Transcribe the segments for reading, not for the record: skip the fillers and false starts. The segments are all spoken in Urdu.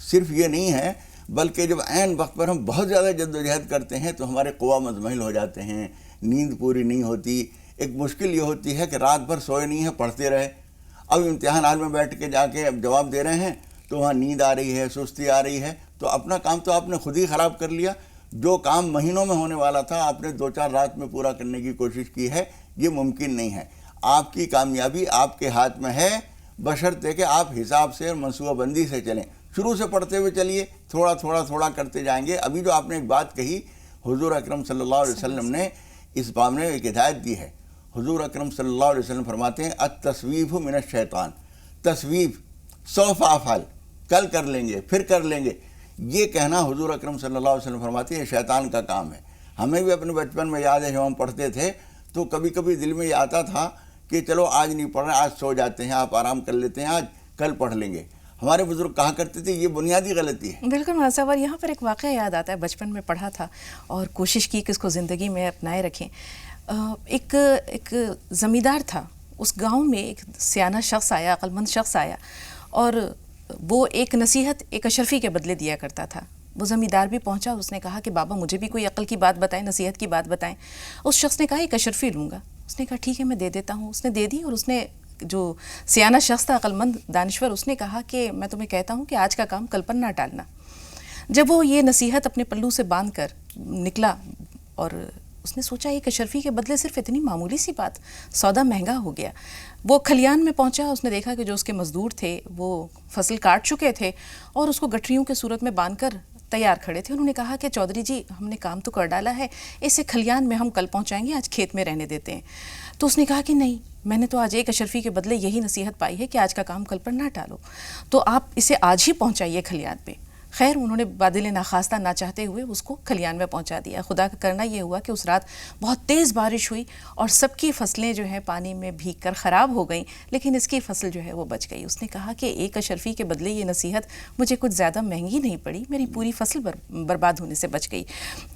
صرف یہ نہیں ہے بلکہ جب عین وقت پر ہم بہت زیادہ جدوجہد کرتے ہیں تو ہمارے قوا مزمحل ہو جاتے ہیں، نیند پوری نہیں ہوتی. ایک مشکل یہ ہوتی ہے کہ رات بھر سوئے نہیں ہیں، پڑھتے رہے. اب امتحان حال میں بیٹھ کے جا کے اب جواب دے رہے ہیں تو وہاں نیند آ رہی ہے، سستی آ رہی ہے، تو اپنا کام تو آپ نے خود ہی خراب کر لیا. جو کام مہینوں میں ہونے والا تھا آپ نے 2-4 رات میں پورا کرنے کی کوشش کی ہے. یہ ممکن نہیں ہے. آپ کی کامیابی آپ کے ہاتھ میں ہے، بشرطے کہ آپ حساب سے منصوبہ بندی سے چلیں. شروع سے پڑھتے ہوئے چلیے، تھوڑا کرتے جائیں گے. ابھی جو آپ نے ایک بات کہی، حضور اکرم صلی اللہ علیہ وسلم نے اس باب میں ایک ہدایت دی ہے. حضور اکرم صلی اللہ علیہ وسلم فرماتے ہیں التسویف من الشیطان. تسویف، سوف افعل، کل کر لیں گے، پھر کر لیں گے، یہ کہنا حضور اکرم صلی اللہ علیہ وسلم فرماتے ہیں یہ شیطان کا کام ہے. ہمیں بھی اپنے بچپن میں یاد ہے جب ہم پڑھتے تھے تو کبھی کبھی دل میں یہ آتا تھا کہ چلو آج نہیں پڑھ رہے، آج سو جاتے ہیں، آپ آرام کر لیتے ہیں، آج کل پڑھ لیں گے. ہمارے بزرگ کہا کرتے تھے یہ بنیادی غلطی ہے. بالکل مولانا، اور یہاں پر ایک واقعہ یاد آتا ہے، بچپن میں پڑھا تھا اور کوشش کی کہ اس کو زندگی میں اپنائے رکھیں. ایک زمیندار تھا، اس گاؤں میں ایک سیانہ شخص آیا، عقل مند شخص آیا، اور وہ ایک نصیحت ایک اشرفی کے بدلے دیا کرتا تھا. وہ زمیندار بھی پہنچا، اس نے کہا کہ بابا مجھے بھی کوئی عقل کی بات بتائیں، نصیحت کی بات بتائیں. اس شخص نے کہا ایک اشرفی لوں گا. اس نے کہا ٹھیک ہے میں دے دیتا ہوں. اس نے دے دی، اور اس نے جو سیانہ شخص تھا، عقل مند دانشور، اس نے کہا کہ میں تمہیں کہتا ہوں کہ آج کا کام کل پر نہ ٹالنا. جب وہ یہ نصیحت اپنے پلو سے باندھ کر نکلا اور اس نے سوچا ایک اشرفی کے بدلے صرف اتنی معمولی سی بات، سودا مہنگا ہو گیا. وہ کھلیان میں پہنچا، اس نے دیکھا کہ جو اس کے مزدور تھے وہ فصل کاٹ چکے تھے اور اس کو گٹھریوں کے صورت میں باندھ کر تیار کھڑے تھے. انہوں نے کہا کہ چودھری جی ہم نے کام تو کر ڈالا ہے، اسے کھلیان میں ہم کل پہنچائیں گے، آج کھیت میں رہنے دیتے ہیں. تو اس نے کہا کہ نہیں، میں نے تو آج ایک اشرفی کے بدلے یہی نصیحت پائی ہے کہ آج کا کام کل پر نہ ٹالو، تو آپ اسے آج ہی پہنچائیے کھلیان پہ. خیر انہوں نے بادل ناخواستہ نہ چاہتے ہوئے اس کو کھلیان میں پہنچا دیا. خدا کا کرنا یہ ہوا کہ اس رات بہت تیز بارش ہوئی اور سب کی فصلیں جو ہیں پانی میں بھیگ کر خراب ہو گئیں، لیکن اس کی فصل جو ہے وہ بچ گئی. اس نے کہا کہ ایک اشرفی کے بدلے یہ نصیحت مجھے کچھ زیادہ مہنگی نہیں پڑی، میری پوری فصل برباد ہونے سے بچ گئی.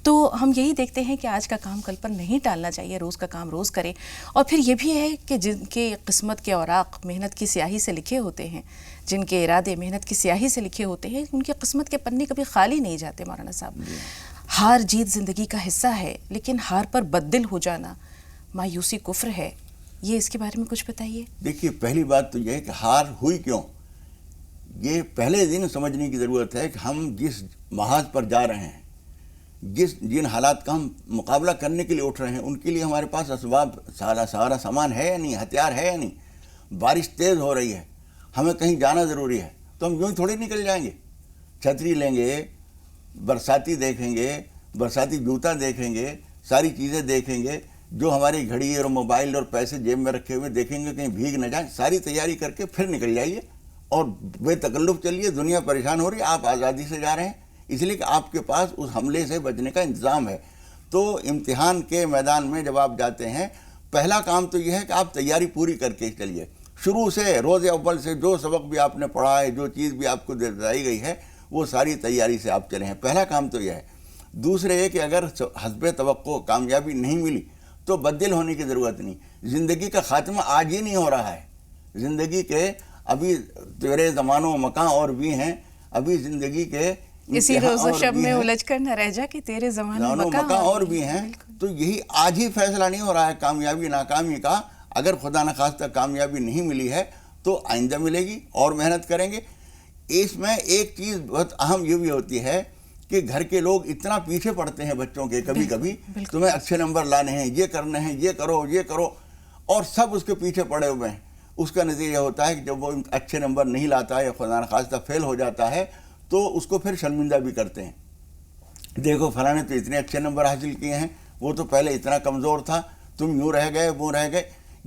تو ہم یہی دیکھتے ہیں کہ آج کا کام کل پر نہیں ٹالنا چاہیے، روز کا کام روز کریں. اور پھر یہ بھی ہے کہ جن کے قسمت کے اوراق محنت کی سیاہی سے لکھے ہوتے ہیں، جن کے ارادے محنت کی سیاہی سے لکھے ہوتے ہیں، ان کی قسمت کے پنے کبھی خالی نہیں جاتے. مولانا صاحب، ہار جیت زندگی کا حصہ ہے، لیکن ہار پر بددل ہو جانا مایوسی کفر ہے. یہ اس کے بارے میں کچھ بتائیے. دیکھیے پہلی بات تو یہ ہے کہ ہار ہوئی کیوں، یہ پہلے دن سمجھنے کی ضرورت ہے کہ ہم جس محاذ پر جا رہے ہیں، جن حالات کا ہم مقابلہ کرنے کے لیے اٹھ رہے ہیں، ان کے لیے ہمارے پاس اسباب سارا سامان ہے یا نہیں، ہتھیار ہے یا نہیں. بارش تیز ہو رہی ہے، ہمیں کہیں جانا ضروری ہے، تو ہم یوں ہی تھوڑی نکل جائیں گے. چھتری لیں گے، برساتی دیکھیں گے، برساتی جوتا دیکھیں گے، ساری چیزیں دیکھیں گے، جو ہماری گھڑی اور موبائل اور پیسے جیب میں رکھے ہوئے دیکھیں گے کہیں بھیگ نہ جائیں. ساری تیاری کر کے پھر نکل جائیے اور بے تکلف چلیے. دنیا پریشان ہو رہی ہے، آپ آزادی سے جا رہے ہیں، اس لیے کہ آپ کے پاس اس حملے سے بچنے کا انتظام ہے. تو امتحان کے میدان میں جب آپ جاتے ہیں، پہلا کام تو یہ ہے کہ آپ تیاری پوری کر کے چلیے. شروع سے روز اول سے جو سبق بھی آپ نے پڑھا ہے، جو چیز بھی آپ کو بتائی گئی ہے، وہ ساری تیاری سے آپ چلے ہیں. پہلا کام تو یہ ہے. دوسرے یہ کہ اگر حسب توقع کامیابی نہیں ملی تو بددل ہونے کی ضرورت نہیں. زندگی کا خاتمہ آج ہی نہیں ہو رہا ہے. زندگی کے ابھی تیرے زمانوں مکان اور بھی ہیں، ابھی زندگی کے اسی روز و شب میں الجھ کر نہ رہ جا کہ تیرے زمانوں مکان اور بھی ہیں. تو یہی آج ہی فیصلہ نہیں ہو رہا ہے کامیابی ناکامی کا. اگر خدا نخواستہ کامیابی نہیں ملی ہے تو آئندہ ملے گی، اور محنت کریں گے. اس میں ایک چیز بہت اہم یہ بھی ہوتی ہے کہ گھر کے لوگ اتنا پیچھے پڑتے ہیں بچوں کے، کبھی کبھی تمہیں اچھے نمبر لانے ہیں، یہ کرنے ہیں، یہ کرو، اور سب اس کے پیچھے پڑے ہوئے ہیں. اس کا نتیجہ ہوتا ہے کہ جب وہ اچھے نمبر نہیں لاتا ہے یا خدا نخواستہ فیل ہو جاتا ہے تو اس کو پھر شرمندہ بھی کرتے ہیں. دیکھو فلاں نے تو اتنے اچھے نمبر حاصل کیے ہیں، وہ تو پہلے اتنا کمزور تھا، تم یوں رہ گئے وہ رہ گئے.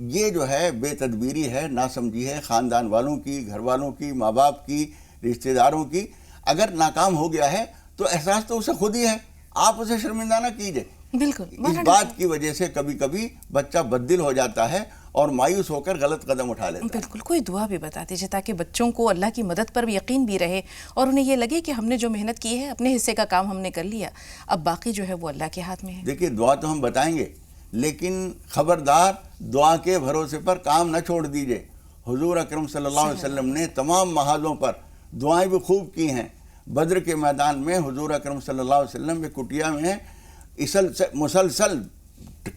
یہ جو ہے بے تدبیری ہے، ناسمجھی ہے خاندان والوں کی، گھر والوں کی، ماں باپ کی، رشتہ داروں کی. اگر ناکام ہو گیا ہے تو احساس تو اسے خود ہی ہے، آپ اسے شرمندہ نہ کیجئے. بالکل. اس بات کی وجہ سے کبھی کبھی بچہ بددل ہو جاتا ہے اور مایوس ہو کر غلط قدم اٹھا لیتا ہے. بالکل. کوئی دعا بھی بتا دیجیے تاکہ بچوں کو اللہ کی مدد پر یقین بھی رہے اور انہیں یہ لگے کہ ہم نے جو محنت کی ہے اپنے حصے کا کام ہم نے کر لیا، اب باقی جو ہے وہ اللہ کے ہاتھ میں ہے. دیکھیے دعا تو ہم بتائیں گے، لیکن خبردار دعا کے بھروسے پر کام نہ چھوڑ دیجئے. حضور اکرم صلی اللہ علیہ وسلم نے تمام محاذوں پر دعائیں بھی خوب کی ہیں، بدر کے میدان میں حضور اکرم صلی اللہ علیہ وسلم ایک کٹیا میں مسلسل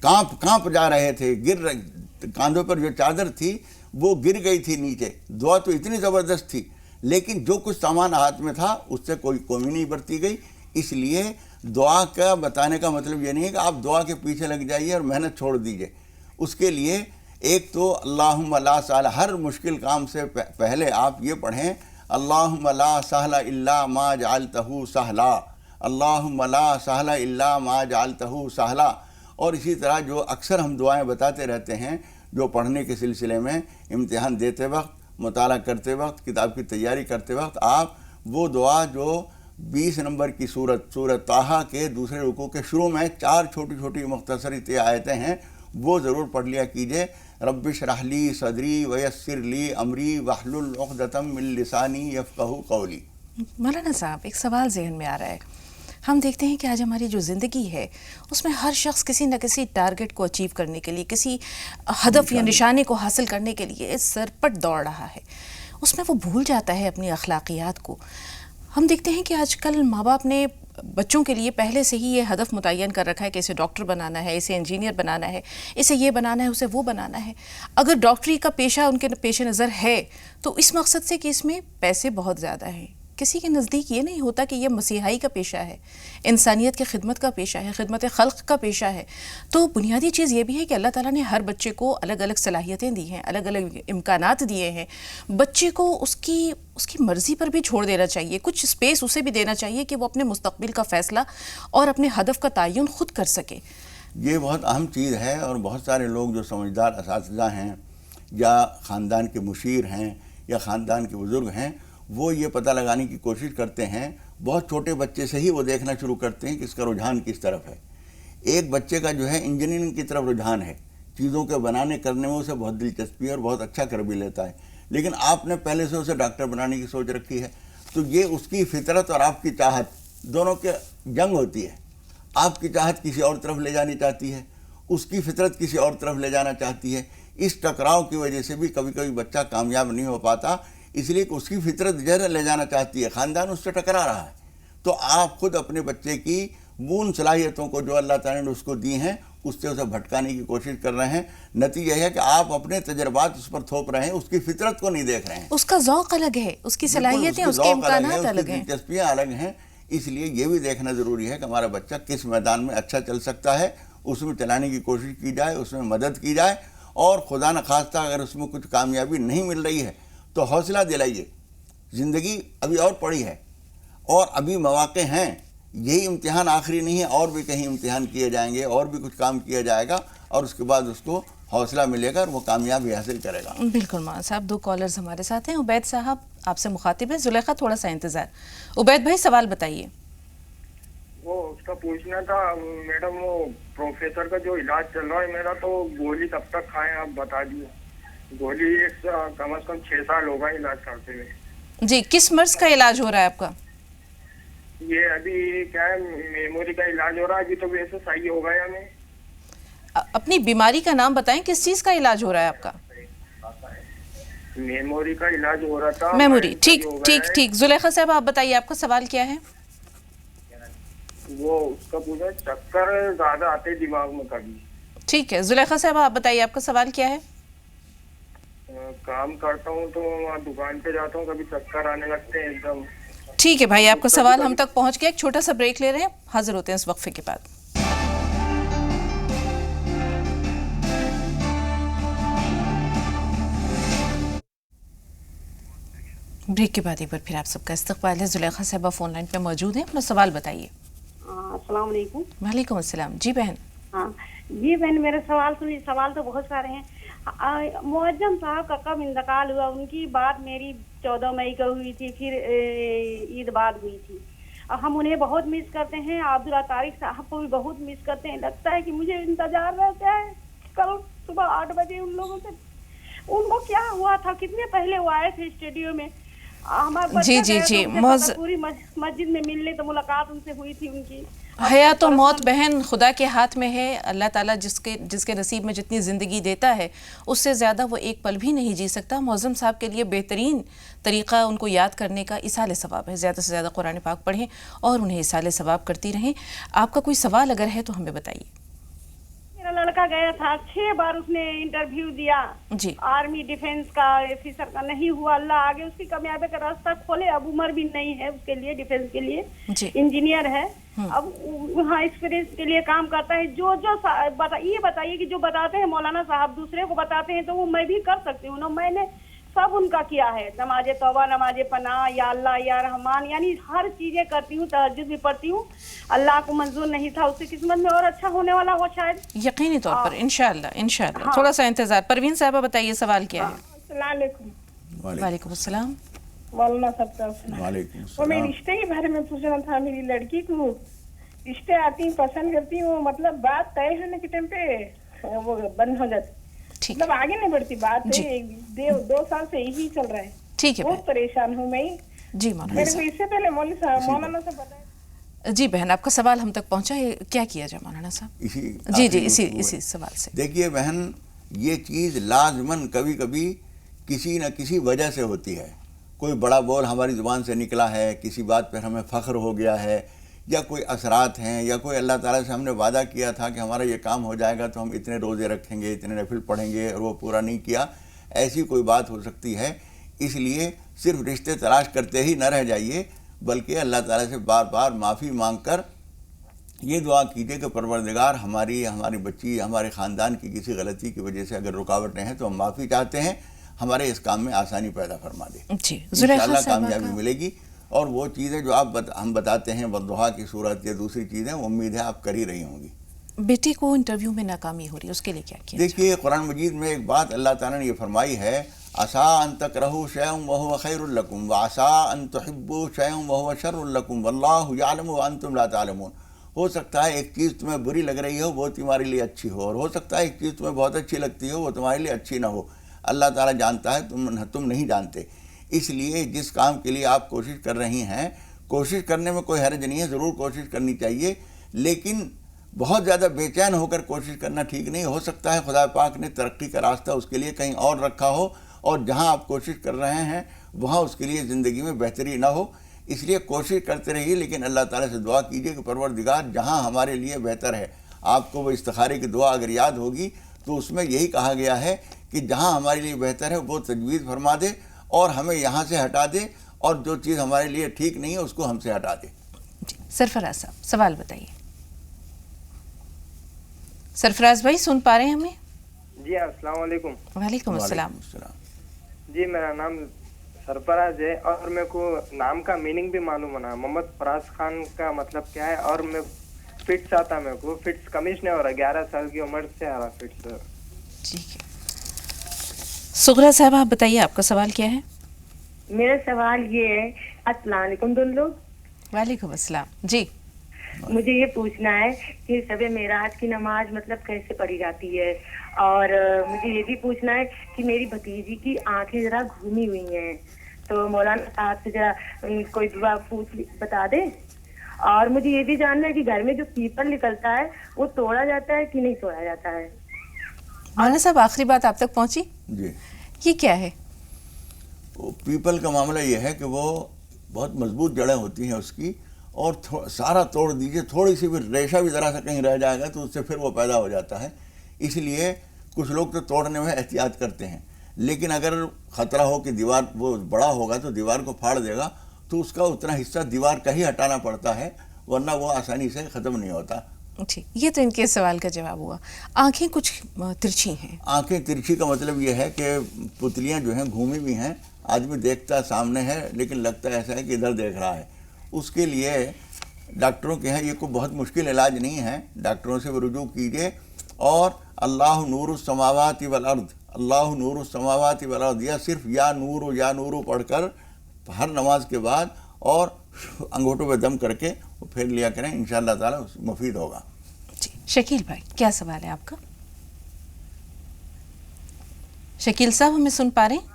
کانپ جا رہے تھے، کاندھوں پر جو چادر تھی وہ گر گئی تھی نیچے. دعا تو اتنی زبردست تھی لیکن جو کچھ سامان ہاتھ میں تھا اس سے کوئی قومی نہیں برتی گئی. اس لیے دعا کا بتانے کا مطلب یہ نہیں ہے کہ آپ دعا کے پیچھے لگ جائیے اور محنت چھوڑ دیجئے. اس کے لیے ایک تو اللہم لا سہل، ہر مشکل کام سے پہلے آپ یہ پڑھیں اللہم لا سہل الا ما جعلتہ سہلا، اللہم لا سہل الا ما جعلتہ سہلا. اور اسی طرح جو اکثر ہم دعائیں بتاتے رہتے ہیں جو پڑھنے کے سلسلے میں، امتحان دیتے وقت، مطالعہ کرتے وقت، کتاب کی تیاری کرتے وقت، آپ وہ دعا جو 20 نمبر کی سورت طٰہٰ کے دوسرے رکوع کے شروع میں 4 چھوٹی چھوٹی مختصر آیتیں ہیں وہ ضرور پڑھ لیا کیجئے. رب اشرح لی صدری ویسر لی امری واحلل عقدۃ من لسانی یفقہوا قولی. مولانا صاحب ایک سوال ذہن میں آ رہا ہے. ہم دیکھتے ہیں کہ آج ہماری جو زندگی ہے اس میں ہر شخص کسی نہ کسی ٹارگٹ کو اچیو کرنے کے لیے، کسی ہدف یا نشانے کو حاصل کرنے کے لیے سرپٹ دوڑ رہا ہے. اس میں وہ بھول جاتا ہے اپنی اخلاقیات کو. ہم دیکھتے ہیں کہ آج کل ماں باپ نے بچوں کے لیے پہلے سے ہی یہ ہدف متعین کر رکھا ہے کہ اسے ڈاکٹر بنانا ہے، اسے انجینئر بنانا ہے، اسے یہ بنانا ہے، اسے وہ بنانا ہے. اگر ڈاکٹری کا پیشہ ان کے پیش نظر ہے تو اس مقصد سے کہ اس میں پیسے بہت زیادہ ہیں. کسی کے نزدیک یہ نہیں ہوتا کہ یہ مسیحائی کا پیشہ ہے، انسانیت کی خدمت کا پیشہ ہے، خدمت خلق کا پیشہ ہے. تو بنیادی چیز یہ بھی ہے کہ اللہ تعالیٰ نے ہر بچے کو الگ الگ صلاحیتیں دی ہیں، الگ الگ امکانات دیے ہیں. بچے کو اس کی مرضی پر بھی چھوڑ دینا چاہیے، کچھ اسپیس اسے بھی دینا چاہیے کہ وہ اپنے مستقبل کا فیصلہ اور اپنے ہدف کا تعین خود کر سکے. یہ بہت اہم چیز ہے اور بہت سارے لوگ جو سمجھدار اساتذہ ہیں یا خاندان کے مشیر ہیں یا خاندان کے بزرگ ہیں وہ یہ پتہ لگانے کی کوشش کرتے ہیں. بہت چھوٹے بچے سے ہی وہ دیکھنا شروع کرتے ہیں کہ اس کا رجحان کس طرف ہے. ایک بچے کا جو ہے انجینئرنگ کی طرف رجحان ہے، چیزوں کے بنانے کرنے میں اسے بہت دلچسپی ہے اور بہت اچھا کر بھی لیتا ہے، لیکن آپ نے پہلے سے اسے ڈاکٹر بنانے کی سوچ رکھی ہے. تو یہ اس کی فطرت اور آپ کی چاہت دونوں کے جنگ ہوتی ہے. آپ کی چاہت کسی اور طرف لے جانی چاہتی ہے، اس کی فطرت کسی اور طرف لے جانا چاہتی ہے. اس ٹکراؤ کی وجہ سے بھی کبھی کبھی بچہ کامیاب نہیں ہو پاتا، اس لیے کہ اس کی فطرت جہاں لے جانا چاہتی ہے، خاندان اس سے ٹکرا رہا ہے. تو آپ خود اپنے بچے کی ان صلاحیتوں کو جو اللہ تعالیٰ نے اس کو دی ہیں اس سے اسے بھٹکانے کی کوشش کر رہے ہیں. نتیجہ یہ ہے کہ آپ اپنے تجربات اس پر تھوپ رہے ہیں، اس کی فطرت کو نہیں دیکھ رہے ہیں. اس کا ذوق الگ ہے، اس کی صلاحیتیں، اس کے امکانات الگ ہیں، دلچسپیاں الگ ہیں. اس لیے یہ بھی دیکھنا ضروری ہے کہ ہمارا بچہ کس میدان میں اچھا چل سکتا ہے، اس میں چلانے کی کوشش کی جائے، اس میں مدد کی جائے. اور خدا نخواستہ اگر اس میں کچھ کامیابی نہیں مل رہی ہے تو حوصلہ دلائیے. زندگی ابھی اور پڑی ہے اور ابھی مواقع ہیں. یہی امتحان آخری نہیں ہے، اور بھی کہیں امتحان کیے جائیں گے اور بھی کچھ کام کیا جائے گا اور اس کے بعد اس کو حوصلہ ملے گا اور وہ کامیابی حاصل کرے گا. بالکل مولانا صاحب. 2 کالرز ہمارے ساتھ ہیں. عبید صاحب آپ سے مخاطب ہیں. زلیخا تھوڑا سا انتظار. عبید بھائی سوال بتائیے. وہ اس کا پوچھنا تھا میڈم، وہ پروفیسر کا جو علاج چل رہا ہے میرا، تو گولی کب تک کھائیں آپ بتا دیے. گولی کم از کم 6 سال ہوگا علاج کرتے ہوئے. جی کس مرض کا علاج ہو رہا ہے آپ کا؟ یہ ابھی کیا ہے میموری کا علاج ہو رہا ہے. ابھی تو ویسے صحیح ہو گیا میں. اپنی بیماری کا نام بتائیں، کس چیز کا علاج ہو رہا ہے آپ کا؟ میموری کا علاج ہو رہا تھا. میموری. ٹھیک. زلیخا صاحب آپ بتائیے آپ کا سوال کیا ہے؟ وہ اس کا پوچھا چکر زیادہ آتے دماغ میں کبھی. ٹھیک ہے. زلیخا صاحب آپ بتائیے آپ کا سوال کیا ہے؟ کام کرتا ہوں تو وہاں دکان پہ جاتا ہوں، کبھی چکر آنے لگتے ہیں ایک دم. ٹھیک ہے بھائی، آپ کا سوال ہم تک پہنچ گیا. ایک چھوٹا سا بریک لے رہے ہیں، حاضر ہوتے ہیں اس وقفے کے بعد. بریک کے بعد ایک بار پھر آپ سب کا استقبال ہے. زلیخا صاحبہ فون لائن پہ موجود ہیں، اپنا سوال بتائیے. السلام علیکم. وعلیکم السلام. جی بہن. ہاں جی بہن، میرے سوال سنیے. سوال تو بہت سارے ہیں. معظم صاحب کا کب انتقال ہوا؟ ان کی بات میری 14 مئی کو ہوئی تھی، پھر عید بعد ہوئی تھی. ہم انہیں بہت مس کرتے ہیں. عبداللہ طارق صاحب کو بھی بہت مس کرتے ہیں. لگتا ہے کہ مجھے انتظار رہتا ہے. کل صبح 8 بجے ان لوگوں سے، ان کو کیا ہوا تھا، کتنے پہلے وہ آئے تھے اسٹوڈیو میں. جی پوری مسجد میں ملنے، تو ملاقات ان سے ہوئی تھی ان کی. حیات و موت بہن خدا کے ہاتھ میں ہے. اللہ تعالیٰ جس کے نصیب میں جتنی زندگی دیتا ہے اس سے زیادہ وہ ایک پل بھی نہیں جی سکتا. معظم صاحب کے لیے بہترین طریقہ ان کو یاد کرنے کا ایصال ثواب ہے. زیادہ سے زیادہ قرآن پاک پڑھیں اور انہیں ایصال ثواب کرتی رہیں. آپ کا کوئی سوال اگر ہے تو ہمیں بتائیے. میرا لڑکا گیا تھا 6 بار اس نے انٹرویو دیا جی آرمی ڈیفنس کا آفیسر کا, نہیں ہوا. اللہ آگے اس کی کامیابی کا راستہ کھولے. اب عمر بھی نہیں ہے اس کے لیے ڈیفنس کے لیے, جی انجینئر ہے. اب وہاں ایکسپیرینس کے لیے کام کرتا ہے. جو یہ بتائیے کہ جو بتاتے ہیں مولانا صاحب دوسرے کو بتاتے ہیں تو وہ میں بھی کر سکتی ہوں نا. میں نے سب ان کا کیا ہے, نماز توبہ, نماز پناہ, یا اللہ یا رحمان, یعنی ہر چیزیں کرتی ہوں, تہجد بھی پڑھتی ہوں. اللہ کو منظور نہیں تھا, اس کی قسمت میں اور اچھا ہونے والا وہ شاید یقینی طور پر انشاءاللہ. تھوڑا سا انتظار. پروین صاحبہ بتائیے سوال کیا ہے. السلام علیکم. وعلیکم السلام. مولانا صاحب کا وعلیکم وہ میں السلام. رشتے کے بارے میں پوچھنا تھا. میری لڑکی کو رشتے آتی ہیں, پسند کرتی ہوں, مطلب بات طے ہونے کے ٹائم پہ وہ بند ہو جاتی, ٹھیک مطلب آگے نہیں بڑھتی بات. جی. 2 سال سے یہی چل رہا ہے. ٹھیک ہے بہت پریشان ہوں میں. جی مولانا میرے کو صاحب. اس سے پہلے مولانا سے بتائیں. جی بہن آپ کا سوال ہم تک پہنچا ہے, کیا کیا جائے مولانا صاحب؟ جی اسی سوال سے. دیکھیے بہن, یہ چیز لازماً کبھی کبھی کسی نہ کسی وجہ سے ہوتی ہے. کوئی بڑا بول ہماری زبان سے نکلا ہے, کسی بات پر ہمیں فخر ہو گیا ہے, یا کوئی اثرات ہیں, یا کوئی اللہ تعالیٰ سے ہم نے وعدہ کیا تھا کہ ہمارا یہ کام ہو جائے گا تو ہم اتنے روزے رکھیں گے, اتنے نفل پڑھیں گے, اور وہ پورا نہیں کیا. ایسی کوئی بات ہو سکتی ہے. اس لیے صرف رشتے تلاش کرتے ہی نہ رہ جائیے, بلکہ اللہ تعالیٰ سے بار بار معافی مانگ کر یہ دعا کیجیے کہ پروردگار ہماری بچی, ہمارے خاندان کی کسی غلطی کی وجہ سے اگر رکاوٹیں ہیں تو ہم معافی چاہتے ہیں, ہمارے اس کام میں آسانی پیدا فرما دے. جی انشاءاللہ کامیابی ملے گی. اور وہ چیزیں جو ہم بتاتے ہیں والضحیٰ کی صورت یا دوسری چیزیں, وہ امید ہے آپ کر ہی رہی ہوں گی. بیٹی کو انٹرویو میں ناکامی ہو رہی ہے, اس کے لیے کیا کیا؟ دیکھیے قرآن مجید میں ایک بات اللہ تعالیٰ نے یہ فرمائی ہے, عسیٰ ان تکرہوا شیئا وہو خیر لکم وعسیٰ ان تحبوا شیئا وہو شر لکم واللہ یعلم وانتم لا تعلمون. ہو سکتا ہے ایک چیز تمہیں بری لگ رہی ہو, وہ تمہارے لیے اچھی ہو, اور ہو سکتا ہے ایک چیز تمہیں بہت اچھی لگتی ہو, وہ تمہارے لیے اچھی نہ ہو. اللہ تعالیٰ جانتا ہے, تم نہیں جانتے. اس لیے جس کام کے لیے آپ کوشش کر رہی ہیں, کوشش کرنے میں کوئی حرج نہیں ہے, ضرور کوشش کرنی چاہیے, لیکن بہت زیادہ بے چین ہو کر کوشش کرنا ٹھیک نہیں. ہو سکتا ہے خدا پاک نے ترقی کا راستہ اس کے لیے کہیں اور رکھا ہو, اور جہاں آپ کوشش کر رہے ہیں وہاں اس کے لیے زندگی میں بہتری نہ ہو. اس لیے کوشش کرتے رہیے, لیکن اللہ تعالیٰ سے دعا کیجیے کہ پروردگار جہاں ہمارے لیے بہتر ہے. آپ کو وہ استخارے کی دعا اگر یاد ہوگی تو اس میں یہی کہا گیا ہے کہ جہاں ہمارے لیے بہتر ہے وہ تجویز فرما دے, اور ہمیں یہاں سے ہٹا دے, اور جو چیز ہمارے لیے ٹھیک نہیں ہے اس کو ہم سے ہٹا دے. جی سرفراز صاحب سوال بتائیے. سرفراز بھائی سن پا رہے ہیں ہمیں؟ جی السلام علیکم. وعلیکم السلام. جی میرا نام سرفراز ہے, اور میرے کو نام کا میننگ بھی معلوم ہونا ہے. محمد فراز خان کا مطلب کیا ہے, اور میں فٹس آتا, میرے کو فٹس کمیش نہیں ہو رہا, 11 سال کی عمر سے آ رہا فٹس. ٹھیک ہے. سغرا صاحب آپ بتائیے آپ کا سوال کیا ہے؟ میرا سوال یہ ہے, السلام علیکم دونوں لوگ. وعلیکم السلام. جی مجھے یہ پوچھنا ہے کہ شب معراج کی نماز مطلب کیسے پڑھی جاتی ہے, اور مجھے یہ بھی پوچھنا ہے کہ میری بھتیجی کی آنکھیں ذرا گھومی ہوئی ہیں, تو مولانا صاحب سے ذرا کوئی دعا بتا دیں. اور مجھے یہ بھی جاننا ہے کہ گھر میں جو پیپل نکلتا ہے وہ توڑا جاتا ہے کہ نہیں توڑا جاتا ہے. مولانا صاحب آخری بات آپ تک پہنچی؟ جی یہ کیا ہے؟ پیپل کا معاملہ یہ ہے کہ وہ بہت مضبوط جڑیں ہوتی ہیں اس کی, اور سارا توڑ دیجئے, تھوڑی سی بھی ریشہ بھی ذرا سا کہیں رہ جائے گا تو اس سے پھر وہ پیدا ہو جاتا ہے. اس لیے کچھ لوگ تو توڑنے میں احتیاط کرتے ہیں, لیکن اگر خطرہ ہو کہ دیوار وہ بڑا ہوگا تو دیوار کو پھاڑ دے گا, تو اس کا اتنا حصہ دیوار کا ہی ہٹانا پڑتا ہے, ورنہ وہ آسانی سے ختم نہیں ہوتا. ٹھیک, یہ تو ان کے سوال کا جواب ہوا. آنکھیں کچھ ترچھی ہیں. آنکھیں ترچھی کا مطلب یہ ہے کہ پتلیاں جو ہیں گھومی بھی ہیں, آدمی دیکھتا سامنے ہے لیکن لگتا ایسا ہے کہ ادھر دیکھ رہا ہے. اس کے لیے ڈاکٹروں کے ہیں یہ کوئی بہت مشکل علاج نہیں ہے, ڈاکٹروں سے رجوع کیجیے. اور اللہ نور السماوات والارض, اللہ نور السماوات والارض, یا صرف یا نور پڑھ کر ہر نماز کے بعد اور انگوٹھوں پہ دم کر کے وہ پھیر لیا کریں, انشاءاللہ تعالیٰ مفید ہوگا. جی شکیل بھائی کیا سوال ہے آپ کا؟ شکیل صاحب ہمیں سن پا رہے ہیں؟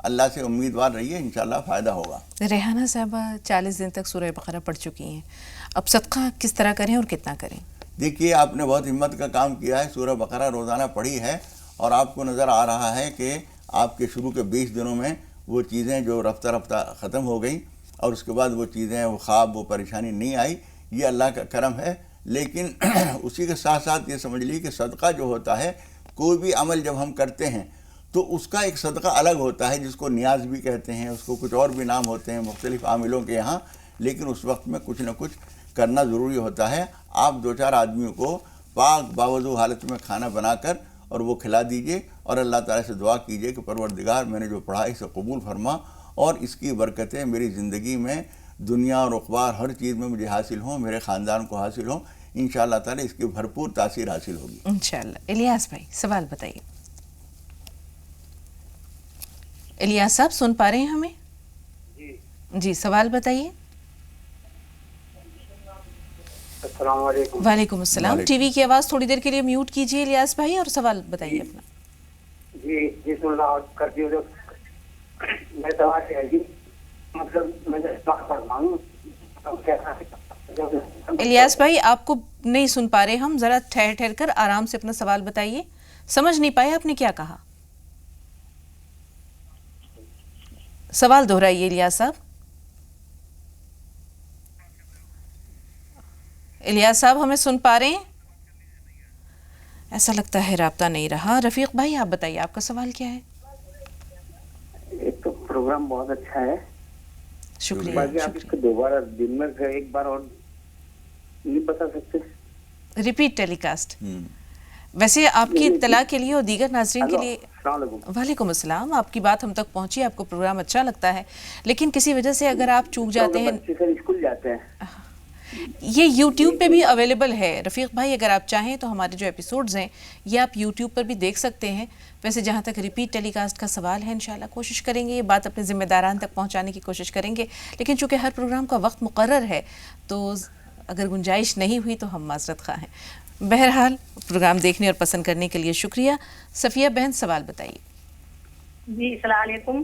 اللہ سے امیدوار رہیے، انشاءاللہ فائدہ ہوگا۔ ریحانہ صاحبہ 40 دن تک سورہ بقرہ پڑھ چکی ہیں، اب صدقہ کس طرح کریں اور کتنا کریں؟ دیکھیے آپ نے بہت ہمت کا کام کیا ہے، سورہ بقرہ روزانہ پڑھی ہے اور آپ کو نظر آ رہا ہے کہ آپ کے شروع کے 20 دنوں میں وہ چیزیں جو رفتہ رفتہ ختم ہو گئیں اور اس کے بعد وہ چیزیں، وہ خواب، وہ پریشانی نہیں آئی، یہ اللہ کا کرم ہے۔ لیکن اسی کے ساتھ ساتھ یہ سمجھ لیجیے کہ صدقہ جو ہوتا ہے، کوئی بھی عمل جب ہم کرتے ہیں تو اس کا ایک صدقہ الگ ہوتا ہے، جس کو نیاز بھی کہتے ہیں، اس کو کچھ اور بھی نام ہوتے ہیں مختلف عاملوں کے یہاں، لیکن اس وقت میں کچھ نہ کچھ کرنا ضروری ہوتا ہے۔ آپ 2-4 آدمیوں کو پاک باوضو حالت میں کھانا بنا کر اور وہ کھلا دیجئے اور اللہ تعالیٰ سے دعا کیجئے کہ پروردگار میں نے جو پڑھا اسے قبول فرما اور اس کی برکتیں میری زندگی میں، دنیا اور اخبار ہر چیز میں مجھے حاصل ہوں، میرے خاندان کو حاصل ہوں، انشاءاللہ تعالیٰ اس کی بھرپور تاثیر حاصل ہوگی انشاءاللہ۔ الیاس بھائی سوال بتائیے۔ الیاس صاحب سن پا رہے ہیں ہمیں؟ جی سوال بتائیے۔ السلام علیکم۔ وعلیکم السلام۔ ٹی وی کی آواز تھوڑی دیر کے لیے میوٹ کیجیے الیاس بھائی اور سوال بتائیے اپنا۔ جی بسم اللہ کرتی ہوں۔ میں سوال ہے جی، مطلب میں پڑھ رہا ہوں۔ الیاس بھائی آپ کو نہیں سن پا رہے ہم، ذرا ٹھہر کر آرام سے اپنا سوال بتائیے، سمجھ نہیں پائے آپ نے کیا کہا، سوال دہرائیے الیاس صاحب۔ الیاس صاحب ہمیں سن پا رہے ہیں؟ ایسا لگتا ہے رابطہ نہیں رہا۔ رفیق بھائی آپ بتائیے آپ کا سوال کیا ہے؟ ایک تو پروگرام بہت اچھا ہے، شکریہ۔ باقی آپ اس کو دوبارہ دن میں ایک بار اور نہیں بتا سکتے؟ ریپیٹ ٹیلی کاسٹ۔ ویسے آپ کی اطلاع کے لیے اور دیگر ناظرین کے لیے، السلام علیکم۔ وعلیکم السلام، آپ کی بات ہم تک پہنچی، آپ کو پروگرام اچھا لگتا ہے، لیکن کسی وجہ سے اگر آپ چوک جاتے ہیں، بچے سر اسکول جاتے ہیں، یہ یوٹیوب پہ بھی اویلیبل ہے رفیق بھائی، اگر آپ چاہیں تو ہمارے جو ایپیسوڈز ہیں یہ آپ یوٹیوب پر بھی دیکھ سکتے ہیں۔ ویسے جہاں تک ریپیٹ ٹیلی کاسٹ کا سوال ہے، انشاءاللہ کوشش کریں گے یہ بات اپنے ذمہ داران تک پہنچانے کی کوشش کریں گے، لیکن چونکہ ہر پروگرام کا وقت مقرر ہے تو اگر گنجائش نہیں ہوئی تو ہم معذرت خواہ ہیں۔ بہرحال پروگرام دیکھنے اور پسند کرنے کے لیے شکریہ۔ صفیہ بہن سوال بتائیے۔ جی السلام علیکم۔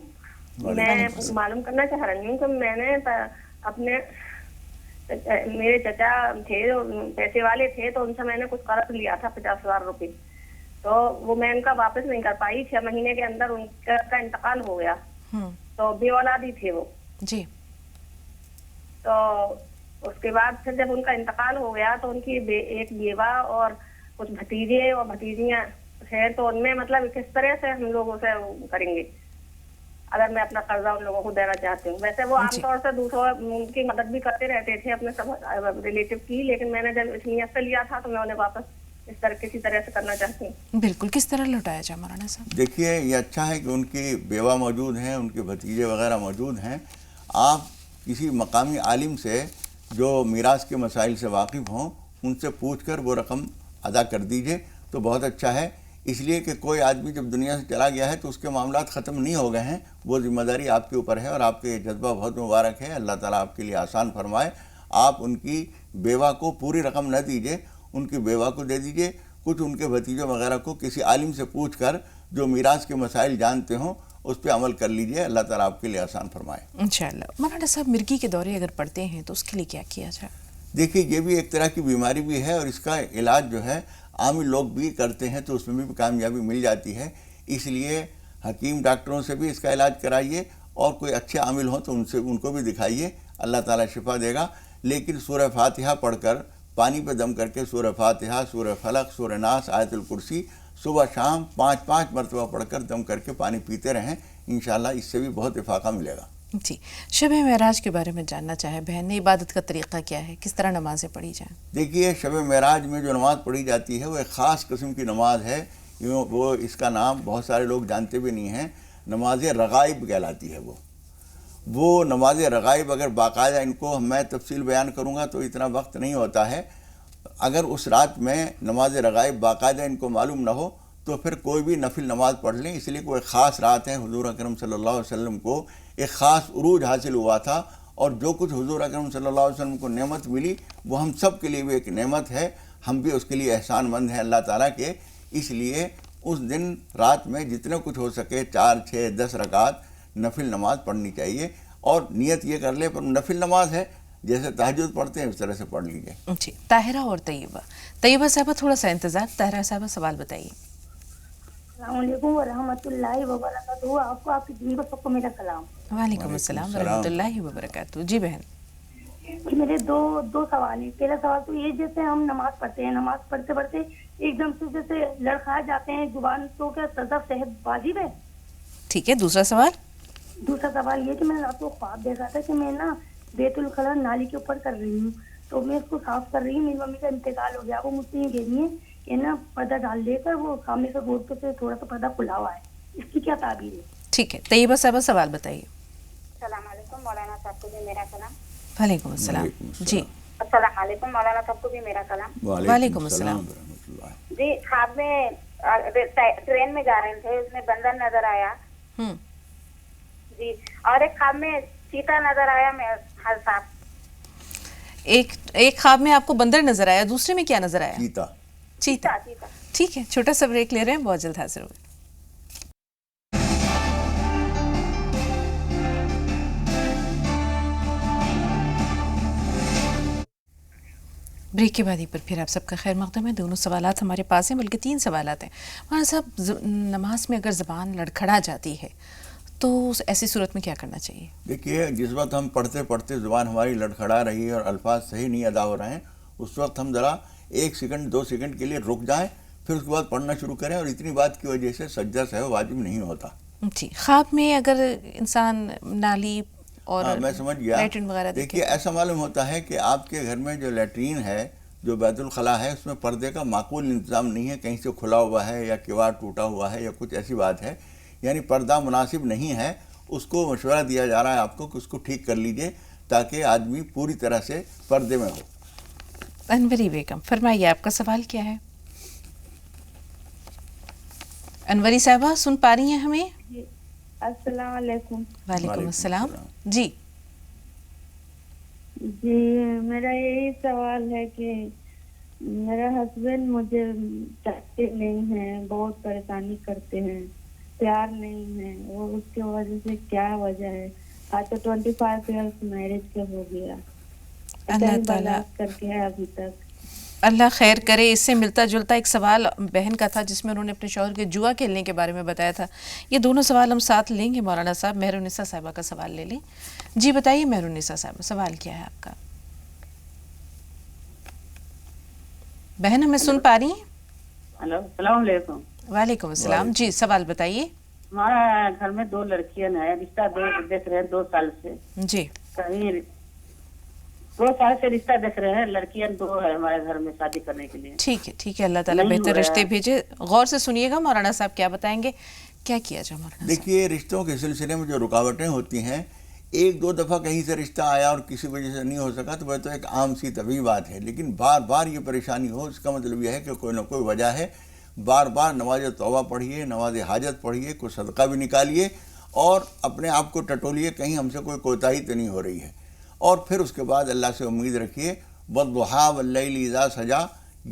میں معلوم کرنا چاہ رہی ہوں کہ میں نے اپنے میرے چچا تھے پیسے والے تھے تو ان سے میں نے کچھ قرض لیا تھا 50,000 روپے، تو وہ میں ان کا واپس نہیں کر پائی، 6 مہینے کے اندر ان کا انتقال ہو گیا، تو بے اولادی تھے وہ جی۔ تو اس کے بعد پھر جب ان کا انتقال ہو گیا تو ان کی ایک بیوہ اور کچھ بھتیجے اور بھتیجیاں ہیں، تو ان میں مطلب کس طرح سے ہم لوگوں سے کریں گے اگر میں اپنا قرضہ ان لوگوں کو دینا چاہتی ہوں؟ ویسے وہ عام طور سے دوسروں کی مدد بھی کرتے رہتے تھے اپنے سب ریلیٹو کی، لیکن میں نے جب اس نیت سے لیا تھا تو میں انہیں واپس اس طرح کسی طرح سے کرنا چاہتی ہوں۔ بالکل، کس طرح لوٹایا جائے مولانا صاحب؟ دیکھیے یہ اچھا ہے کہ ان کی بیوہ موجود ہیں، ان کے بھتیجے وغیرہ موجود ہیں، آپ کسی مقامی عالم سے جو میراث کے مسائل سے واقف ہوں ان سے پوچھ کر وہ رقم ادا کر دیجئے تو بہت اچھا ہے، اس لیے کہ کوئی آدمی جب دنیا سے چلا گیا ہے تو اس کے معاملات ختم نہیں ہو گئے ہیں، وہ ذمہ داری آپ کے اوپر ہے اور آپ کا یہ جذبہ بہت مبارک ہے، اللہ تعالیٰ آپ کے لیے آسان فرمائے۔ آپ ان کی بیوہ کو پوری رقم نہ دیجئے، ان کی بیوہ کو دے دیجئے، کچھ ان کے بھتیجوں وغیرہ کو کسی عالم سے پوچھ کر جو میراث کے مسائل جانتے ہوں اس پہ عمل کر لیجئے، اللہ تعالیٰ آپ کے لیے آسان فرمائے انشاءاللہ۔ مولانا صاحب مرگی کے دورے اگر پڑتے ہیں تو اس کے لیے کیا کیا جائے؟ دیکھیے یہ بھی ایک طرح کی بیماری بھی ہے اور اس کا علاج جو ہے عام لوگ بھی کرتے ہیں تو اس میں بھی کامیابی مل جاتی ہے، اس لیے حکیم ڈاکٹروں سے بھی اس کا علاج کرائیے اور کوئی اچھے عامل ہوں تو ان کو بھی دکھائیے، اللہ تعالیٰ شفا دے گا۔ لیکن سورہ فاتحہ پڑھ کر پانی پہ دم کر کے سورہ فاتحہ، سورہ فلق، سورہ ناس، آیت الکرسی صبح شام 5 مرتبہ پڑھ کر دم کر کے پانی پیتے رہیں، انشاءاللہ اس سے بھی بہت افاقہ ملے گا۔ جی، شب معراج کے بارے میں جاننا چاہے بہن نے، عبادت کا طریقہ کیا ہے، کس طرح نمازیں پڑھی جائیں؟ دیکھیے شب معراج میں جو نماز پڑھی جاتی ہے وہ ایک خاص قسم کی نماز ہے، وہ اس کا نام بہت سارے لوگ جانتے بھی نہیں ہیں، نماز رغائب کہلاتی ہے۔ وہ نماز رغائب اگر باقاعدہ ان کو میں تفصیل بیان کروں گا تو اتنا وقت نہیں ہوتا ہے، اگر اس رات میں نماز رغائب باقاعدہ ان کو معلوم نہ ہو تو پھر کوئی بھی نفل نماز پڑھ لیں، اس لیے کوئی خاص رات ہے، حضور اکرم صلی اللہ علیہ وسلم کو ایک خاص عروج حاصل ہوا تھا اور جو کچھ حضور اکرم صلی اللہ علیہ وسلم کو نعمت ملی وہ ہم سب کے لیے بھی ایک نعمت ہے، ہم بھی اس کے لیے احسان مند ہیں اللہ تعالیٰ کے، اس لیے اس دن رات میں جتنے کچھ ہو سکے 4، 6، 10 رکعت نفل نماز پڑھنی چاہیے، اور نیت یہ کر لے پر نفل نماز ہے جیسے تہجد پڑھتے ہیں اس طرح سے پڑھ لیجیے. جی طاہرہ اور طیبہ صاحبہ تھوڑا سا انتظار. طاہرہ صاحبہ سوال بتائیے. السلام علیکم ورحمۃ اللہ وبرکاتہ. آپ کو آپ کی دین کو سب کو میرا سلام. وعلیکم السلام ورحمۃ اللہ وبرکاتہ. جی بہن. میرے دو سوال ہیں. پہلا سوال تو یہ، جیسے ہم نماز پڑھتے ہیں، نماز پڑھتے پڑھتے ایک دم سے جیسے لڑکھا جاتے ہیں زبان، تو کیا سجدہ صحت واجب ہے؟ ٹھیک ہے. دوسرا سوال یہ کہ میں نے رات کو خواب دیکھا تھا کہ میں نا بیت الخلا نالی کے اوپر کر رہی ہوں، تو میں اس کو صاف کر رہی ہوں. میری ممی کا انتقال ہو گیا. وہ مجھ سے یہ کہہ رہی ہیں کہ نا پردہ ڈال دے کر، وہ سامنے سے روڈ پہ سے تھوڑا سا پردہ کھلا ہوا ہے، اس کی کیا تعبیر ہے؟ ٹھیک ہے. طیبہ صاحبہ سوال بتائیے. السلام علیکم مولانا صاحب کو بھی میرا سلام. وعلیکم السلام. جی السلام علیکم مولانا صاحب کو بھی میرا سلام. وعلیکم السلام. جی خواب میں ٹرین میں جا رہے تھے، اس میں بندر نظر آیا جی، اور ایک خواب میں چیتا نظر آیا. میں ہر صاحب ایک خواب میں آپ کو بندر نظر آیا، دوسرے میں کیا نظر آیا؟ چیتا. ٹھیک ہے، چھوٹا سا بریک لے رہے ہیں، بہت جلد حاضر ہوگا. بریک کے بعد ہی پر پھر آپ سب کا خیر مقدم ہے. دونوں سوالات ہمارے پاس ہیں، بلکہ 3 سوالات ہیں. مولانا صاحب، نماز میں اگر زبان لڑکھڑا جاتی ہے تو ایسی صورت میں کیا کرنا چاہیے؟ دیکھیے، جس وقت ہم پڑھتے پڑھتے زبان ہماری لڑکھڑا رہی ہے اور الفاظ صحیح نہیں ادا ہو رہے ہیں، اس وقت ہم ذرا 1 سیکنڈ 2 سیکنڈ کے لیے رک جائیں، پھر اس کے بعد پڑھنا شروع کریں. اور اتنی بات کی وجہ سے سجدہ سہو واجب نہیں ہوتا. جی. خواب میں اگر انسان نالی اور میں سمجھ گیا. لیٹرین وغیرہ دیکھیے، ایسا معلوم ہوتا ہے کہ آپ کے گھر میں جو لیٹرین ہے، جو بیت الخلاء ہے، اس میں پردے کا معقول انتظام نہیں ہے. کہیں سے کھلا ہوا ہے یا کیوار ٹوٹا ہوا ہے یا کچھ ایسی بات ہے، یعنی پردہ مناسب نہیں ہے. اس کو مشورہ دیا جا رہا ہے آپ کو کہ اس کو ٹھیک کر لیجئے تاکہ آدمی پوری طرح سے پردے میں ہو. انوری بیگم فرمائیے، آپ کا سوال کیا ہے؟ انوری صاحبہ سن پا رہی ہیں ہمیں؟ السلام علیکم. وعلیکم السلام. جی جی میرا یہی سوال ہے کہ میرا ہسبینڈ مجھے چاہتے نہیں ہیں، بہت پریشانی کرتے ہیں، پیار نہیں ہے. وہ اس کی وجہ سے کیا وجہ ہے؟ آج تو 25 ایئرس میرج کے ہو گیا، اللہ تعالیٰ کر کے ہے ابھی تک. اللہ خیر کرے. اس سے ملتا جلتا ایک سوال بہن کا تھا جس میں انہوں نے اپنے شوہر کے جوا کھیلنے کے بارے میں بتایا تھا. یہ دونوں سوال ہم ساتھ لیں گے. مولانا صاحب مہرالنساء صاحبہ کا سوال لے لیں. جی بتائیے مہرالنساء صاحبہ، سوال کیا ہے آپ کا؟ بہن ہمیں سن پا رہی ہیں؟ ہلو، السلام علیکم. وعلیکم السلام. جی سوال بتائیے. ہمارا گھر میں 2 لڑکیاں ہیں، رشتہ دیکھ رہے ہیں 2 سال سے. جی کہیں 2 سال سے رشتہ دیکھ رہے ہیں، لڑکیاں 2 ہے ہمارے گھر میں شادی کرنے کے لیے. ٹھیک ہے ٹھیک ہے، اللہ تعالیٰ بہتر رشتے بھیجے. غور سے سنیے گا مولانا صاحب کیا بتائیں گے، کیا کیا جائے مولانا صاحب؟ دیکھیے، رشتوں کے سلسلے میں جو رکاوٹیں ہوتی ہیں، 1-2 دفعہ کہیں سے رشتہ آیا اور کسی وجہ سے نہیں ہو سکا تو وہ تو ایک عام سی طبیعی بات ہے. لیکن بار بار یہ پریشانی ہو، اس کا مطلب یہ ہے کہ کوئی نہ کوئی وجہ ہے. بار بار نماز توبہ پڑھیے، نماز حاجت پڑھیے، کوئی صدقہ بھی نکالیے اور اپنے آپ کو ٹٹولیے کہیں ہم سے کوئی کوتاہی تو نہیں ہو رہی ہے. اور پھر اس کے بعد اللہ سے امید رکھیے. والضحیٰ واللیل اذا سجا،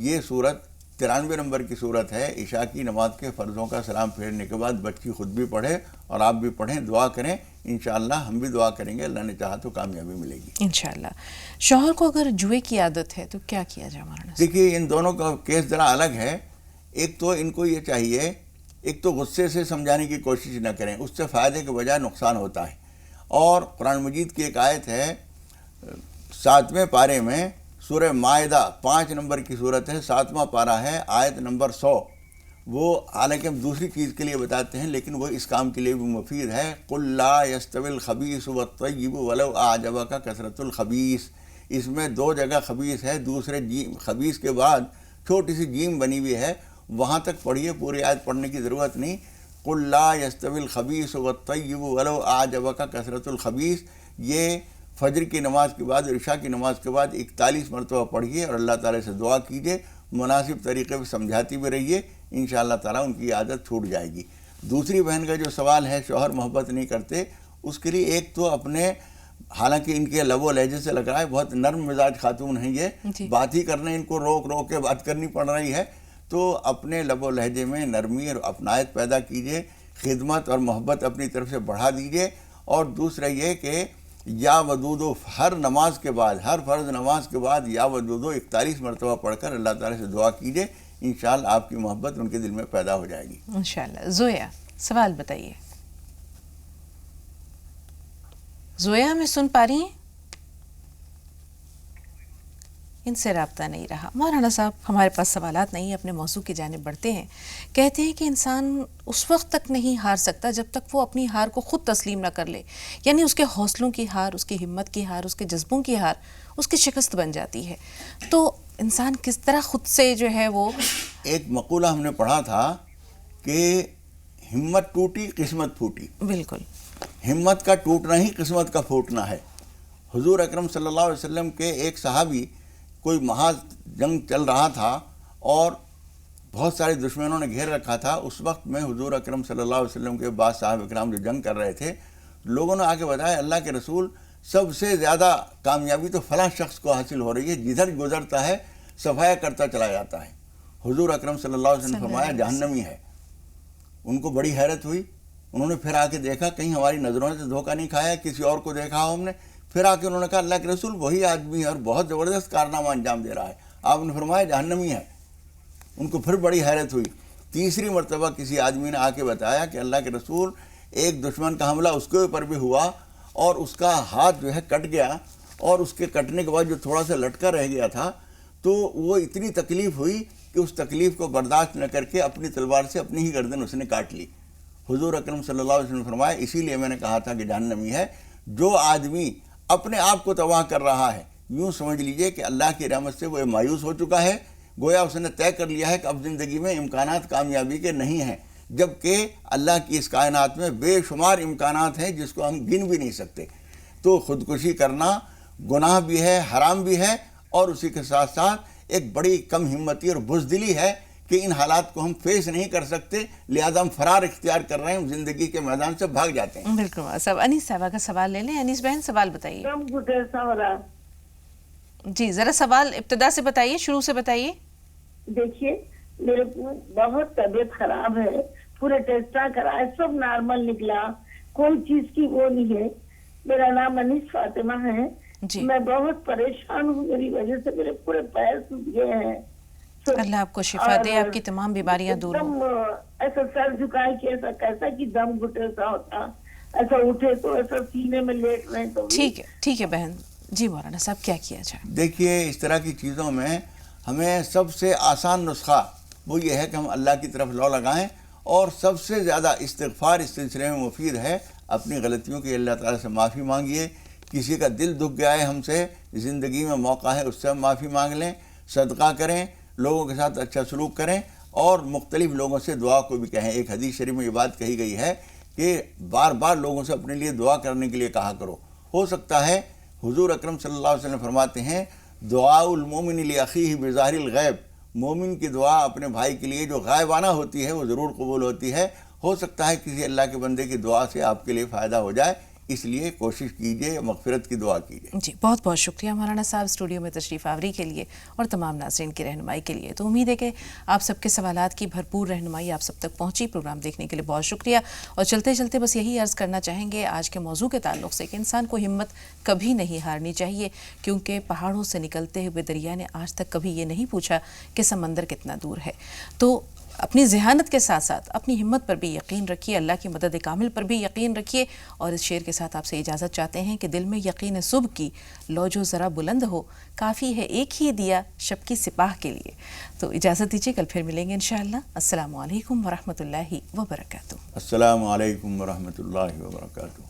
یہ سورت 93 نمبر کی سورت ہے. عشاء کی نماز کے فرضوں کا سلام پھیرنے کے بعد بچی خود بھی پڑھے اور آپ بھی پڑھیں، دعا کریں. انشاءاللہ ہم بھی دعا کریں گے، اللہ نے چاہا تو کامیابی ملے گی انشاءاللہ. شوہر کو اگر جوئے کی عادت ہے تو کیا کیا جائے مولانا صاحب؟ دیکھیے، ان دونوں کا کیس ذرا الگ ہے. ایک تو ان کو یہ چاہیے، ایک تو غصے سے سمجھانے کی کوشش نہ کریں، اس سے فائدے کے بجائے نقصان ہوتا ہے. اور قرآن مجید کی ایک آیت ہے 7ویں پارے میں، سورہ مائدہ 5 نمبر کی صورت ہے، 7واں پارہ ہے، آیت نمبر 100. وہ حالانکہ ہم دوسری چیز کے لیے بتاتے ہیں لیکن وہ اس کام کے لیے بھی مفید ہے. قل لا يستوي الخبيث والطيب ولو اعجبك كثرة الخبيث. اس میں 2 جگہ خبیث ہے، دوسرے جیم خبیث کے بعد چھوٹی سی جیم بنی ہوئی ہے، وہاں تک پڑھیے، پوری آیت پڑھنے کی ضرورت نہیں. قل لا يستوي الخبيث والطيب ولو اعجبك كثرة الخبيث. یہ فجر کی نماز کے بعد اور عشاء کی نماز کے بعد 41 مرتبہ پڑھیے اور اللہ تعالیٰ سے دعا کیجیے. مناسب طریقے سے سمجھاتی بھی رہیے، انشاءاللہ تعالیٰ ان کی عادت چھوٹ جائے گی. دوسری بہن کا جو سوال ہے شوہر محبت نہیں کرتے، اس کے لیے ایک تو اپنے، حالانکہ ان کے لب و لہجے سے لگ رہا ہے بہت نرم مزاج خاتون ہیں یہ، بات ہی کرنے ان کو روک روک کے بات کرنی پڑ رہی ہے، تو اپنے لب و لہجے میں نرمی اور اپنائیت پیدا کیجیے. خدمت اور محبت اپنی طرف سے بڑھا دیجئے. اور دوسرا یہ کہ یا ودودو ہر نماز کے بعد، ہر فرض نماز کے بعد یا ودودو 41 مرتبہ پڑھ کر اللہ تعالیٰ سے دعا کیجئے. انشاءاللہ آپ کی محبت ان کے دل میں پیدا ہو جائے گی انشاءاللہ. زویا سوال بتائیے. زویا ہمیں سن پا رہی ہیں؟ ان سے رابطہ نہیں رہا. مولانا صاحب ہمارے پاس سوالات نہیں، اپنے موضوع کی جانب بڑھتے ہیں. کہتے ہیں کہ انسان اس وقت تک نہیں ہار سکتا جب تک وہ اپنی ہار کو خود تسلیم نہ کر لے. یعنی اس کے حوصلوں کی ہار، اس کی ہمت کی ہار، اس کے جذبوں کی ہار اس کی شکست بن جاتی ہے. تو انسان کس طرح خود سے جو ہے وہ ایک مقولہ ہم نے پڑھا تھا کہ ہمت ٹوٹی قسمت پھوٹی. بالکل. ہمت کا ٹوٹنا ہی قسمت کا پھوٹنا ہے. حضور اکرم صلی اللہ علیہ وسلم کے ایک صحابی، کوئی محاذ جنگ چل رہا تھا اور بہت سارے دشمنوں نے گھیر رکھا تھا. اس وقت میں حضور اکرم صلی اللہ علیہ وسلم کے بعد صحابہ اکرام جو جنگ کر رہے تھے، لوگوں نے آ کے بتایا اللہ کے رسول سب سے زیادہ کامیابی تو فلاں شخص کو حاصل ہو رہی ہے، جدھر گزرتا ہے صفایا کرتا چلا جاتا ہے. حضور اکرم صلی اللہ علیہ وسلم نے فرمایا جہنمی ہے. ان کو بڑی حیرت ہوئی. انہوں نے پھر آ کے دیکھا کہیں ہماری نظروں سے دھوکہ نہیں کھایا، کسی اور کو دیکھا ہو ہم نے. پھر آ کے انہوں نے کہا اللہ کے رسول وہی آدمی ہے اور بہت زبردست کارنامہ انجام دے رہا ہے. آپ نے فرمایا جہنمی ہے. ان کو پھر بڑی حیرت ہوئی. تیسری مرتبہ کسی آدمی نے آ کے بتایا کہ اللہ کے رسول ایک دشمن کا حملہ اس کے اوپر بھی ہوا اور اس کا ہاتھ جو ہے کٹ گیا، اور اس کے کٹنے کے بعد جو تھوڑا سا لٹکا رہ گیا تھا تو وہ اتنی تکلیف ہوئی کہ اس تکلیف کو برداشت نہ کر کے اپنی تلوار سے اپنی ہی گردن اس نے کاٹ لی. حضور اکرم صلی اللہ علیہ وسلم نے فرمایا اسی لیے میں نے کہا تھا کہ جہنمی ہے. جو آدمی اپنے آپ کو تباہ کر رہا ہے، یوں سمجھ لیجئے کہ اللہ کی رحمت سے وہ مایوس ہو چکا ہے. گویا اس نے طے کر لیا ہے کہ اب زندگی میں امکانات کامیابی کے نہیں ہیں، جبکہ اللہ کی اس کائنات میں بے شمار امکانات ہیں جس کو ہم گن بھی نہیں سکتے. تو خودکشی کرنا گناہ بھی ہے، حرام بھی ہے، اور اسی کے ساتھ ساتھ ایک بڑی کم ہمتی اور بزدلی ہے کہ ان حالات کو ہم فیس نہیں کر سکتے، لہذا ہم فرار اختیار کر رہے ہیں، زندگی کے میدان سے بھاگ جاتے ہیں. بالکل. صاحب انیس صاحبہ کا سوال لے لیں. انیس بہن سوال بتائیے. جی ذرا سوال ابتدا سے بتائیے، شروع سے بتائیے. دیکھیے میرے کو بہت طبیعت خراب ہے، پورے ٹیسٹا کرائے سب نارمل نکلا، کوئی چیز کی وہ نہیں ہے. میرا نام انیس فاطمہ ہے. میں بہت پریشان ہوں، میری وجہ سے میرے پورے پیر سوکھ گئے ہیں. اللہ آپ کو شفا دے، آپ کی تمام بیماریاں دور ہوں. ایسا سر جھکائے کہ ایسا کیسا کہ دم گھٹے سا ہوتا، ایسا اٹھے تو ایسا سینے میں لیٹ رہے تو. ٹھیک ہے بہن. جی مولانا صاحب کیا کیا جائے؟ دیکھیے اس طرح کی چیزوں میں ہمیں سب سے آسان نسخہ وہ یہ ہے کہ ہم اللہ کی طرف لو لگائیں، اور سب سے زیادہ استغفار اس سلسلے میں مفید ہے. اپنی غلطیوں کی اللہ تعالیٰ سے معافی مانگیے. کسی کا دل دکھ گیا ہے ہم سے، زندگی میں موقع ہے اس سے ہم معافی مانگ لیں. صدقہ کریں، لوگوں کے ساتھ اچھا سلوک کریں، اور مختلف لوگوں سے دعا کو بھی کہیں. ایک حدیث شریف میں یہ بات کہی گئی ہے کہ بار بار لوگوں سے اپنے لیے دعا کرنے کے لیے کہا کرو. ہو سکتا ہے حضور اکرم صلی اللہ علیہ وسلم فرماتے ہیں دعاء المومن لاخیہ بظاہر الغیب، مومن کی دعا اپنے بھائی کے لیے جو غائبانہ ہوتی ہے وہ ضرور قبول ہوتی ہے. ہو سکتا ہے کسی اللہ کے بندے کی دعا سے آپ کے لیے فائدہ ہو جائے، اس لیے کوشش کیجئے، مغفرت کی دعا کیجئے. جی بہت بہت شکریہ مولانا صاحب اسٹوڈیو میں تشریف آوری کے لیے اور تمام ناظرین کی رہنمائی کے لیے. تو امید ہے کہ آپ سب کے سوالات کی بھرپور رہنمائی آپ سب تک پہنچی. پروگرام دیکھنے کے لیے بہت شکریہ. اور چلتے چلتے بس یہی عرض کرنا چاہیں گے آج کے موضوع کے تعلق سے کہ انسان کو ہمت کبھی نہیں ہارنی چاہیے، کیونکہ پہاڑوں سے نکلتے ہوئے دریا نے آج تک کبھی یہ نہیں پوچھا کہ سمندر کتنا دور ہے. تو اپنی ذہانت کے ساتھ ساتھ اپنی ہمت پر بھی یقین رکھیے، اللہ کی مدد کامل پر بھی یقین رکھیے. اور اس شعر کے ساتھ آپ سے اجازت چاہتے ہیں کہ دل میں یقین صبح کی لو جو ذرا بلند ہو، کافی ہے ایک ہی دیا شب کی سپاہ کے لیے. تو اجازت دیجیے، کل پھر ملیں گے انشاءاللہ. السلام علیکم ورحمۃ اللہ وبرکاتہ. السلام علیکم ورحمۃ اللہ وبرکاتہ.